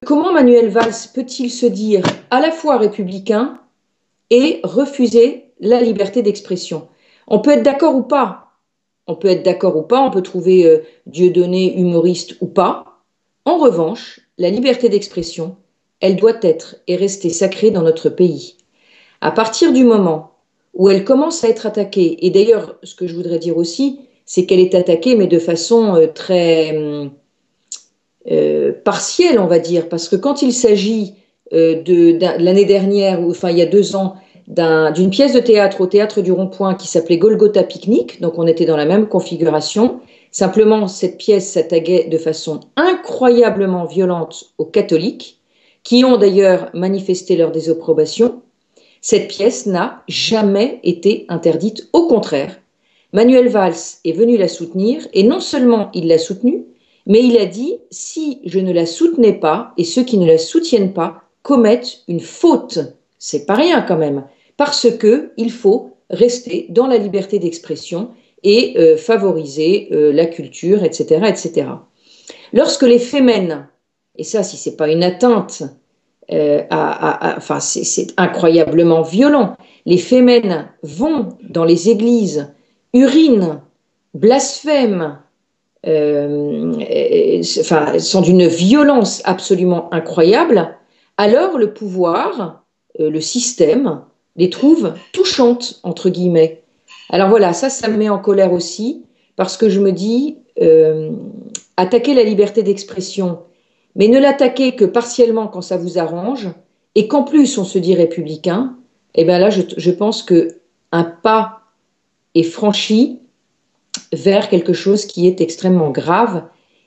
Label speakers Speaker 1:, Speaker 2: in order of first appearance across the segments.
Speaker 1: Comment Manuel Valls peut-il se dire à la fois républicain et refuser la liberté d'expression? On peut être d'accord ou pas. On peut être d'accord ou pas, on peut trouver Dieudonné humoriste ou pas. En revanche, la liberté d'expression, elle doit être et rester sacrée dans notre pays. À partir du moment où elle commence à être attaquée, et d'ailleurs, ce que je voudrais dire aussi, c'est qu'elle est attaquée, mais de façon très partielle, on va dire, parce que quand il s'agit de l'année dernière, ou enfin il y a 2 ans, d'une pièce de théâtre au Théâtre du Rond-Point qui s'appelait Golgotha Picnic, donc on était dans la même configuration, simplement cette pièce s'attaquait de façon incroyablement violente aux catholiques, qui ont d'ailleurs manifesté leur désapprobation. Cette pièce n'a jamais été interdite, au contraire. Manuel Valls est venu la soutenir, et non seulement il l'a soutenue, mais il a dit, si je ne la soutenais pas, et ceux qui ne la soutiennent pas commettent une faute. C'est pas rien quand même, parce que il faut rester dans la liberté d'expression et favoriser la culture, etc., etc. Lorsque les fémènes, et ça, si c'est pas une atteinte, enfin, c'est incroyablement violent, les fémènes vont dans les églises, urinent, blasphèment, enfin, sont d'une violence absolument incroyable, alors le pouvoir, le système, les trouve touchantes, entre guillemets. Alors voilà, ça me met en colère aussi, parce que je me dis, attaquer la liberté d'expression, mais ne l'attaquer que partiellement quand ça vous arrange, et qu'en plus on se dit républicain, et bien là je pense qu'un pas est franchi vers quelque chose qui est extrêmement grave.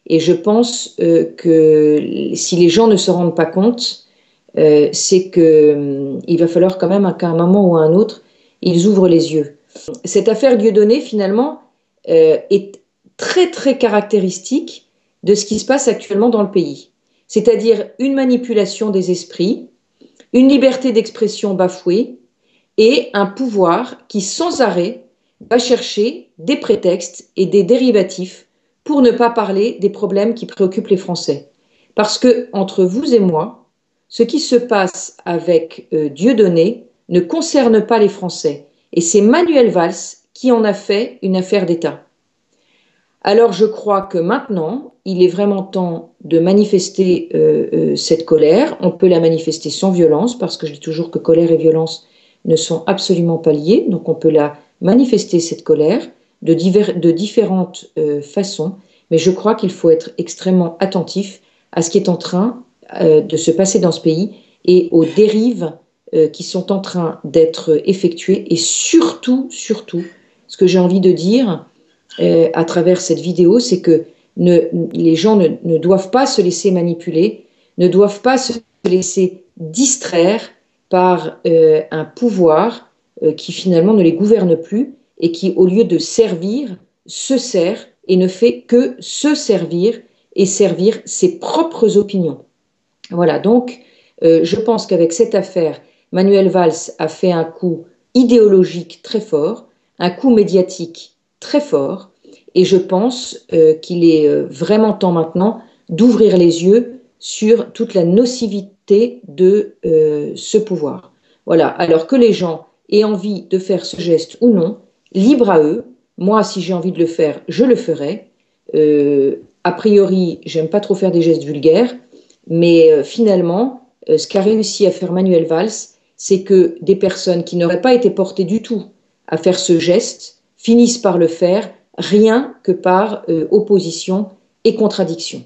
Speaker 1: Et je pense que si les gens ne se rendent pas compte, c'est qu'il va falloir quand même qu'à un moment ou à un autre, ils ouvrent les yeux. Cette affaire Dieudonné, finalement, est très, très caractéristique de ce qui se passe actuellement dans le pays. C'est-à-dire une manipulation des esprits, une liberté d'expression bafouée et un pouvoir qui, sans arrêt, va chercher des prétextes et des dérivatifs pour ne pas parler des problèmes qui préoccupent les Français. Parce que, entre vous et moi, ce qui se passe avec Dieudonné ne concerne pas les Français. Et c'est Manuel Valls qui en a fait une affaire d'État. Alors je crois que maintenant, il est vraiment temps de manifester cette colère. On peut la manifester sans violence, parce que je dis toujours que colère et violence ne sont absolument pas liées. Donc on peut la manifester, cette colère, de différentes façons. Mais je crois qu'il faut être extrêmement attentif à ce qui est en train de se passer dans ce pays et aux dérives qui sont en train d'être effectuées. Et surtout, surtout, ce que j'ai envie de dire à travers cette vidéo, c'est que les gens ne doivent pas se laisser manipuler, ne doivent pas se laisser distraire par un pouvoir qui finalement ne les gouverne plus et qui, au lieu de servir, se sert et ne fait que se servir et servir ses propres opinions. Voilà, donc je pense qu'avec cette affaire, Manuel Valls a fait un coup idéologique très fort, un coup médiatique très fort, et je pense qu'il est vraiment temps maintenant d'ouvrir les yeux sur toute la nocivité de ce pouvoir. Voilà, alors que les gens aient envie de faire ce geste ou non, libre à eux. Moi, si j'ai envie de le faire, je le ferai. A priori, j'aime pas trop faire des gestes vulgaires, mais finalement, ce qu'a réussi à faire Manuel Valls, c'est que des personnes qui n'auraient pas été portées du tout à faire ce geste finissent par le faire, rien que par opposition et contradiction.